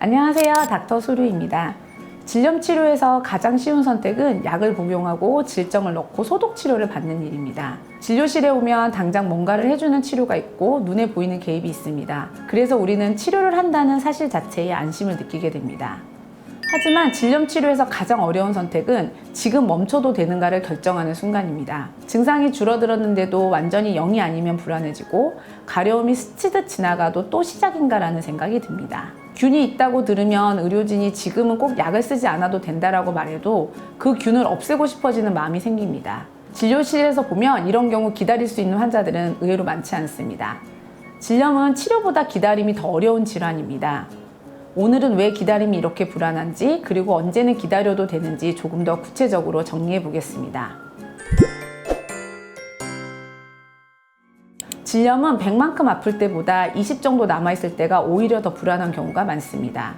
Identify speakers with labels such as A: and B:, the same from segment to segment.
A: 안녕하세요. 닥터 수루입니다. 질염 치료에서 가장 쉬운 선택은 약을 복용하고 질정을 넣고 소독 치료를 받는 일입니다. 진료실에 오면 당장 뭔가를 해주는 치료가 있고 눈에 보이는 개입이 있습니다. 그래서 우리는 치료를 한다는 사실 자체에 안심을 느끼게 됩니다. 하지만 질염 치료에서 가장 어려운 선택은 지금 멈춰도 되는가를 결정하는 순간입니다. 증상이 줄어들었는데도 완전히 0이 아니면 불안해지고 가려움이 스치듯 지나가도 또 시작인가라는 생각이 듭니다. 균이 있다고 들으면 의료진이 지금은 꼭 약을 쓰지 않아도 된다라고 말해도 그 균을 없애고 싶어지는 마음이 생깁니다. 진료실에서 보면 이런 경우 기다릴 수 있는 환자들은 의외로 많지 않습니다. 질염은 치료보다 기다림이 더 어려운 질환입니다. 오늘은 왜 기다림이 이렇게 불안한지, 그리고 언제는 기다려도 되는지 조금 더 구체적으로 정리해 보겠습니다. 질염은 100만큼 아플 때보다 20 정도 남아있을 때가 오히려 더 불안한 경우가 많습니다.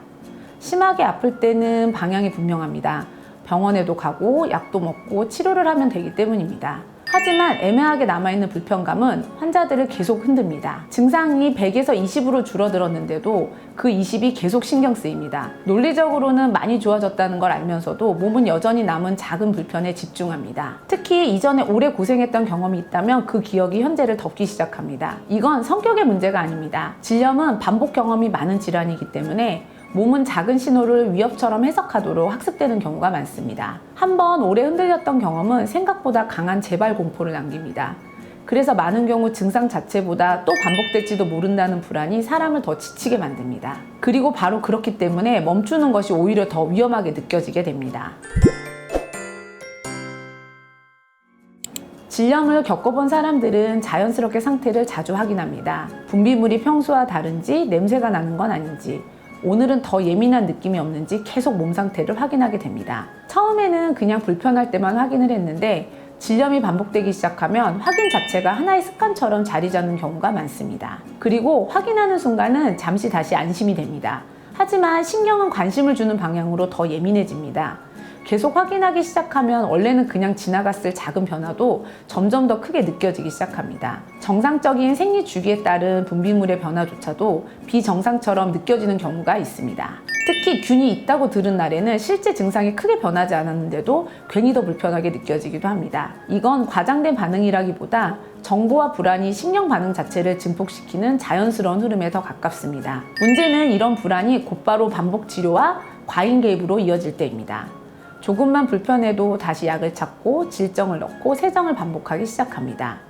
A: 심하게 아플 때는 방향이 분명합니다. 병원에도 가고 약도 먹고 치료를 하면 되기 때문입니다. 하지만 애매하게 남아있는 불편감은 환자들을 계속 흔듭니다. 증상이 100에서 20으로 줄어들었는데도 그 20이 계속 신경 쓰입니다. 논리적으로는 많이 좋아졌다는 걸 알면서도 몸은 여전히 남은 작은 불편에 집중합니다. 특히 이전에 오래 고생했던 경험이 있다면 그 기억이 현재를 덮기 시작합니다. 이건 성격의 문제가 아닙니다. 질염은 반복 경험이 많은 질환이기 때문에 몸은 작은 신호를 위협처럼 해석하도록 학습되는 경우가 많습니다. 한번 오래 흔들렸던 경험은 생각보다 강한 재발 공포를 남깁니다. 그래서 많은 경우 증상 자체보다 또 반복될지도 모른다는 불안이 사람을 더 지치게 만듭니다. 그리고 바로 그렇기 때문에 멈추는 것이 오히려 더 위험하게 느껴지게 됩니다. 질염을 겪어본 사람들은 자연스럽게 상태를 자주 확인합니다. 분비물이 평소와 다른지, 냄새가 나는 건 아닌지, 오늘은 더 예민한 느낌이 없는지 계속 몸 상태를 확인하게 됩니다. 처음에는 그냥 불편할 때만 확인을 했는데 질염이 반복되기 시작하면 확인 자체가 하나의 습관처럼 자리 잡는 경우가 많습니다. 그리고 확인하는 순간은 잠시 다시 안심이 됩니다. 하지만 신경은 관심을 주는 방향으로 더 예민해집니다. 계속 확인하기 시작하면 원래는 그냥 지나갔을 작은 변화도 점점 더 크게 느껴지기 시작합니다. 정상적인 생리 주기에 따른 분비물의 변화조차도 비정상처럼 느껴지는 경우가 있습니다. 특히 균이 있다고 들은 날에는 실제 증상이 크게 변하지 않았는데도 괜히 더 불편하게 느껴지기도 합니다. 이건 과장된 반응이라기보다 정보와 불안이 신경 반응 자체를 증폭시키는 자연스러운 흐름에 더 가깝습니다. 문제는 이런 불안이 곧바로 반복 치료와 과잉 개입으로 이어질 때입니다. 조금만 불편해도 다시 약을 찾고 질정을 넣고 세정을 반복하기 시작합니다.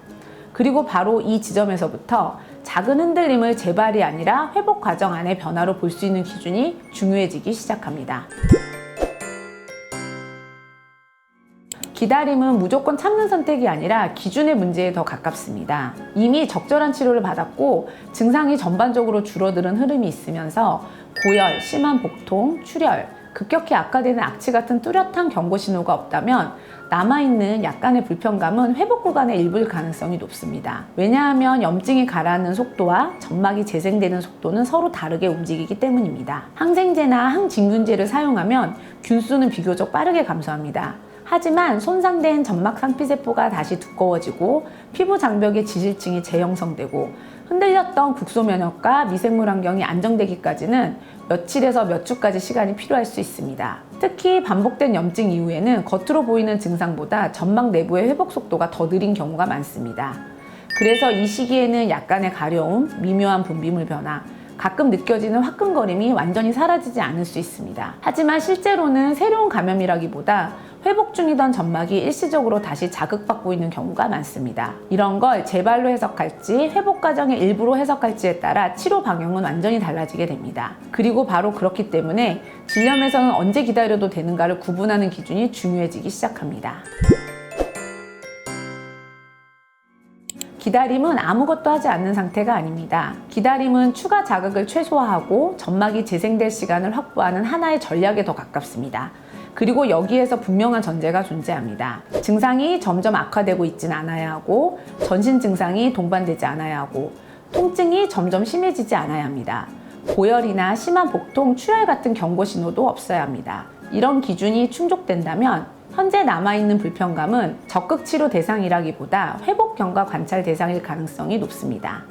A: 그리고 바로 이 지점에서부터 작은 흔들림을 재발이 아니라 회복 과정 안의 변화로 볼 수 있는 기준이 중요해지기 시작합니다. 기다림은 무조건 참는 선택이 아니라 기준의 문제에 더 가깝습니다. 이미 적절한 치료를 받았고 증상이 전반적으로 줄어드는 흐름이 있으면서 고열, 심한 복통, 출혈, 급격히 악화되는 악취 같은 뚜렷한 경고 신호가 없다면 남아있는 약간의 불편감은 회복 구간의 일부일 가능성이 높습니다. 왜냐하면 염증이 가라앉는 속도와 점막이 재생되는 속도는 서로 다르게 움직이기 때문입니다. 항생제나 항진균제를 사용하면 균수는 비교적 빠르게 감소합니다. 하지만 손상된 점막 상피세포가 다시 두꺼워지고 피부 장벽의 지질층이 재형성되고 흔들렸던 국소 면역과 미생물 환경이 안정되기까지는 며칠에서 몇 주까지 시간이 필요할 수 있습니다. 특히 반복된 염증 이후에는 겉으로 보이는 증상보다 점막 내부의 회복 속도가 더 느린 경우가 많습니다. 그래서 이 시기에는 약간의 가려움, 미묘한 분비물 변화, 가끔 느껴지는 화끈거림이 완전히 사라지지 않을 수 있습니다. 하지만 실제로는 새로운 감염이라기보다 회복 중이던 점막이 일시적으로 다시 자극받고 있는 경우가 많습니다. 이런 걸 재발로 해석할지 회복 과정의 일부로 해석할지에 따라 치료 방향은 완전히 달라지게 됩니다. 그리고 바로 그렇기 때문에 질염에서는 언제 기다려도 되는가를 구분하는 기준이 중요해지기 시작합니다. 기다림은 아무것도 하지 않는 상태가 아닙니다. 기다림은 추가 자극을 최소화하고 점막이 재생될 시간을 확보하는 하나의 전략에 더 가깝습니다. 그리고 여기에서 분명한 전제가 존재합니다. 증상이 점점 악화되고 있진 않아야 하고, 전신 증상이 동반되지 않아야 하고, 통증이 점점 심해지지 않아야 합니다. 고열이나 심한 복통, 출혈 같은 경고 신호도 없어야 합니다. 이런 기준이 충족된다면 현재 남아있는 불편감은 적극 치료 대상이라기보다 회복 경과 관찰 대상일 가능성이 높습니다.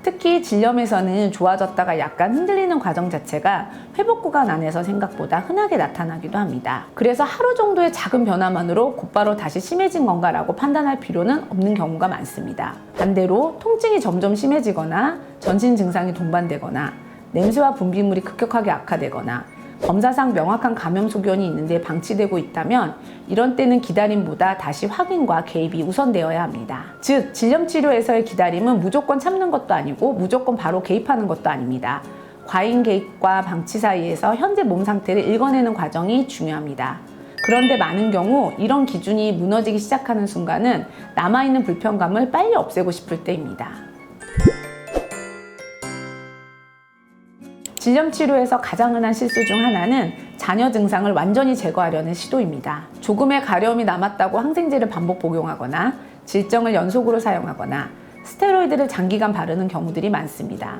A: 특히 질염에서는 좋아졌다가 약간 흔들리는 과정 자체가 회복 구간 안에서 생각보다 흔하게 나타나기도 합니다. 그래서 하루 정도의 작은 변화만으로 곧바로 다시 심해진 건가라고 판단할 필요는 없는 경우가 많습니다. 반대로 통증이 점점 심해지거나 전신 증상이 동반되거나 냄새와 분비물이 급격하게 악화되거나 검사상 명확한 감염 소견이 있는데 방치되고 있다면 이런 때는 기다림보다 다시 확인과 개입이 우선되어야 합니다. 즉, 질염 치료에서의 기다림은 무조건 참는 것도 아니고 무조건 바로 개입하는 것도 아닙니다. 과잉 개입과 방치 사이에서 현재 몸 상태를 읽어내는 과정이 중요합니다. 그런데 많은 경우 이런 기준이 무너지기 시작하는 순간은 남아있는 불편감을 빨리 없애고 싶을 때입니다. 질염 치료에서 가장 흔한 실수 중 하나는 잔여 증상을 완전히 제거하려는 시도입니다. 조금의 가려움이 남았다고 항생제를 반복 복용하거나 질정을 연속으로 사용하거나 스테로이드를 장기간 바르는 경우들이 많습니다.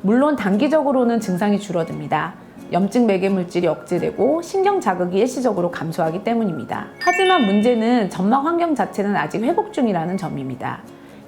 A: 물론 단기적으로는 증상이 줄어듭니다. 염증 매개 물질이 억제되고 신경 자극이 일시적으로 감소하기 때문입니다. 하지만 문제는 점막 환경 자체는 아직 회복 중이라는 점입니다.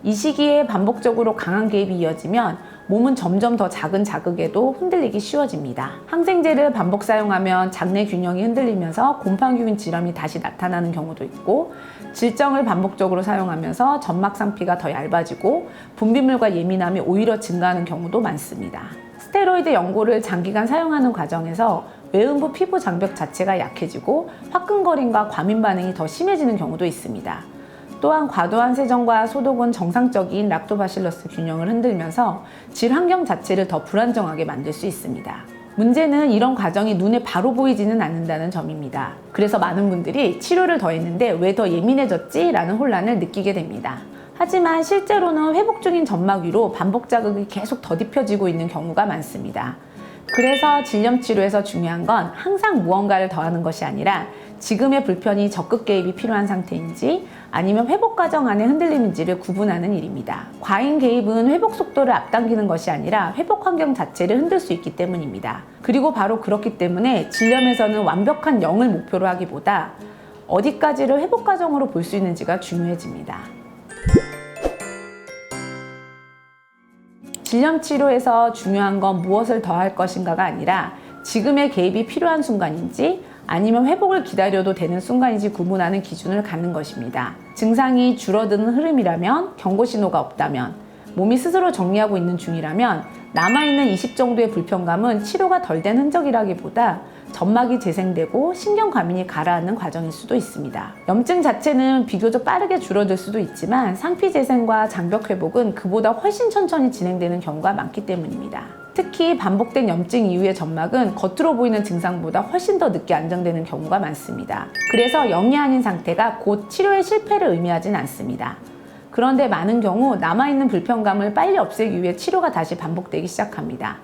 A: 이 시기에 반복적으로 강한 개입이 이어지면 몸은 점점 더 작은 자극에도 흔들리기 쉬워집니다. 항생제를 반복 사용하면 장내 균형이 흔들리면서 곰팡이균 질염이 다시 나타나는 경우도 있고, 질정을 반복적으로 사용하면서 점막 상피가 더 얇아지고 분비물과 예민함이 오히려 증가하는 경우도 많습니다. 스테로이드 연고를 장기간 사용하는 과정에서 외음부 피부 장벽 자체가 약해지고 화끈거림과 과민 반응이 더 심해지는 경우도 있습니다. 또한 과도한 세정과 소독은 정상적인 락토바실러스 균형을 흔들면서 질 환경 자체를 더 불안정하게 만들 수 있습니다. 문제는 이런 과정이 눈에 바로 보이지는 않는다는 점입니다. 그래서 많은 분들이 치료를 더 했는데 왜 더 예민해졌지? 라는 혼란을 느끼게 됩니다. 하지만 실제로는 회복 중인 점막 위로 반복 자극이 계속 더딥혀지고 있는 경우가 많습니다. 그래서 질염 치료에서 중요한 건 항상 무언가를 더하는 것이 아니라 지금의 불편이 적극 개입이 필요한 상태인지 아니면 회복 과정 안에 흔들림인지를 구분하는 일입니다. 과잉 개입은 회복 속도를 앞당기는 것이 아니라 회복 환경 자체를 흔들 수 있기 때문입니다. 그리고 바로 그렇기 때문에 질염에서는 완벽한 0을 목표로 하기보다 어디까지를 회복 과정으로 볼 수 있는지가 중요해집니다. 질염 치료에서 중요한 건 무엇을 더할 것인가가 아니라 지금의 개입이 필요한 순간인지 아니면 회복을 기다려도 되는 순간인지 구분하는 기준을 갖는 것입니다. 증상이 줄어드는 흐름이라면, 경고 신호가 없다면, 몸이 스스로 정리하고 있는 중이라면 남아있는 20 정도의 불편감은 치료가 덜 된 흔적이라기보다 점막이 재생되고 신경 과민이 가라앉는 과정일 수도 있습니다. 염증 자체는 비교적 빠르게 줄어들 수도 있지만 상피 재생과 장벽 회복은 그보다 훨씬 천천히 진행되는 경우가 많기 때문입니다. 특히 반복된 염증 이후의 점막은 겉으로 보이는 증상보다 훨씬 더 늦게 안정되는 경우가 많습니다. 그래서 0이 아닌 상태가 곧 치료의 실패를 의미하진 않습니다. 그런데 많은 경우 남아있는 불편감을 빨리 없애기 위해 치료가 다시 반복되기 시작합니다.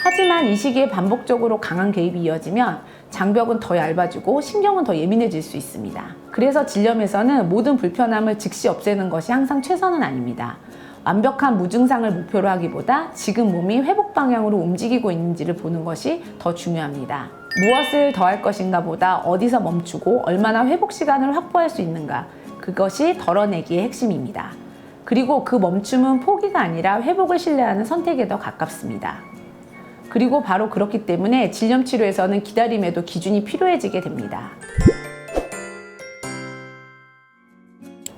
A: 하지만 이 시기에 반복적으로 강한 개입이 이어지면 장벽은 더 얇아지고 신경은 더 예민해질 수 있습니다. 그래서 질염에서는 모든 불편함을 즉시 없애는 것이 항상 최선은 아닙니다. 완벽한 무증상을 목표로 하기보다 지금 몸이 회복 방향으로 움직이고 있는지를 보는 것이 더 중요합니다. 무엇을 더할 것인가 보다 어디서 멈추고 얼마나 회복 시간을 확보할 수 있는가, 그것이 덜어내기의 핵심입니다. 그리고 그 멈춤은 포기가 아니라 회복을 신뢰하는 선택에 더 가깝습니다. 그리고 바로 그렇기 때문에 질염 치료에서는 기다림에도 기준이 필요해지게 됩니다.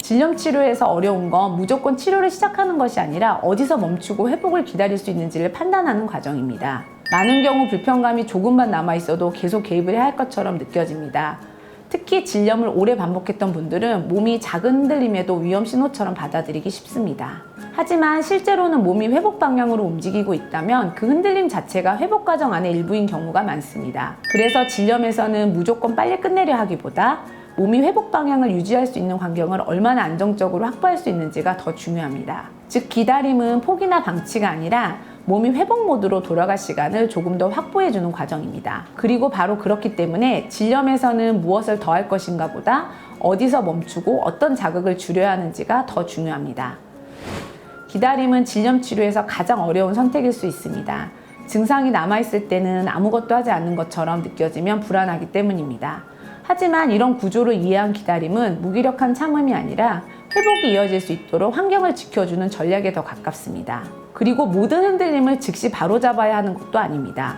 A: 질염 치료에서 어려운 건 무조건 치료를 시작하는 것이 아니라 어디서 멈추고 회복을 기다릴 수 있는지를 판단하는 과정입니다. 많은 경우 불편감이 조금만 남아있어도 계속 개입을 해야 할 것처럼 느껴집니다. 특히 질염을 오래 반복했던 분들은 몸이 작은 흔들림에도 위험 신호처럼 받아들이기 쉽습니다. 하지만 실제로는 몸이 회복 방향으로 움직이고 있다면 그 흔들림 자체가 회복 과정 안의 일부인 경우가 많습니다. 그래서 질염에서는 무조건 빨리 끝내려 하기보다 몸이 회복 방향을 유지할 수 있는 환경을 얼마나 안정적으로 확보할 수 있는지가 더 중요합니다. 즉, 기다림은 포기나 방치가 아니라 몸이 회복 모드로 돌아갈 시간을 조금 더 확보해주는 과정입니다. 그리고 바로 그렇기 때문에 질염에서는 무엇을 더할 것인가 보다 어디서 멈추고 어떤 자극을 줄여야 하는지가 더 중요합니다. 기다림은 질염 치료에서 가장 어려운 선택일 수 있습니다. 증상이 남아있을 때는 아무것도 하지 않는 것처럼 느껴지면 불안하기 때문입니다. 하지만 이런 구조를 이해한 기다림은 무기력한 참음이 아니라 회복이 이어질 수 있도록 환경을 지켜주는 전략에 더 가깝습니다. 그리고 모든 흔들림을 즉시 바로잡아야 하는 것도 아닙니다.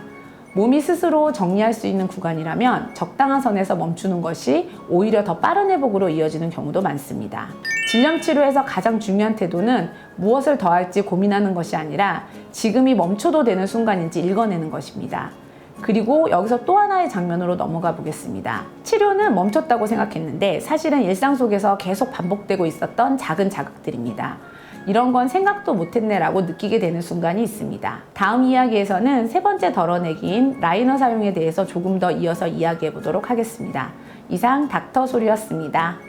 A: 몸이 스스로 정리할 수 있는 구간이라면 적당한 선에서 멈추는 것이 오히려 더 빠른 회복으로 이어지는 경우도 많습니다. 질염 치료에서 가장 중요한 태도는 무엇을 더 할지 고민하는 것이 아니라 지금이 멈춰도 되는 순간인지 읽어내는 것입니다. 그리고 여기서 또 하나의 장면으로 넘어가 보겠습니다. 치료는 멈췄다고 생각했는데 사실은 일상 속에서 계속 반복되고 있었던 작은 자극들입니다. 이런 건 생각도 못했네라고 느끼게 되는 순간이 있습니다. 다음 이야기에서는 세 번째 덜어내기인 라이너 사용에 대해서 조금 더 이어서 이야기해 보도록 하겠습니다. 이상 닥터 소리였습니다.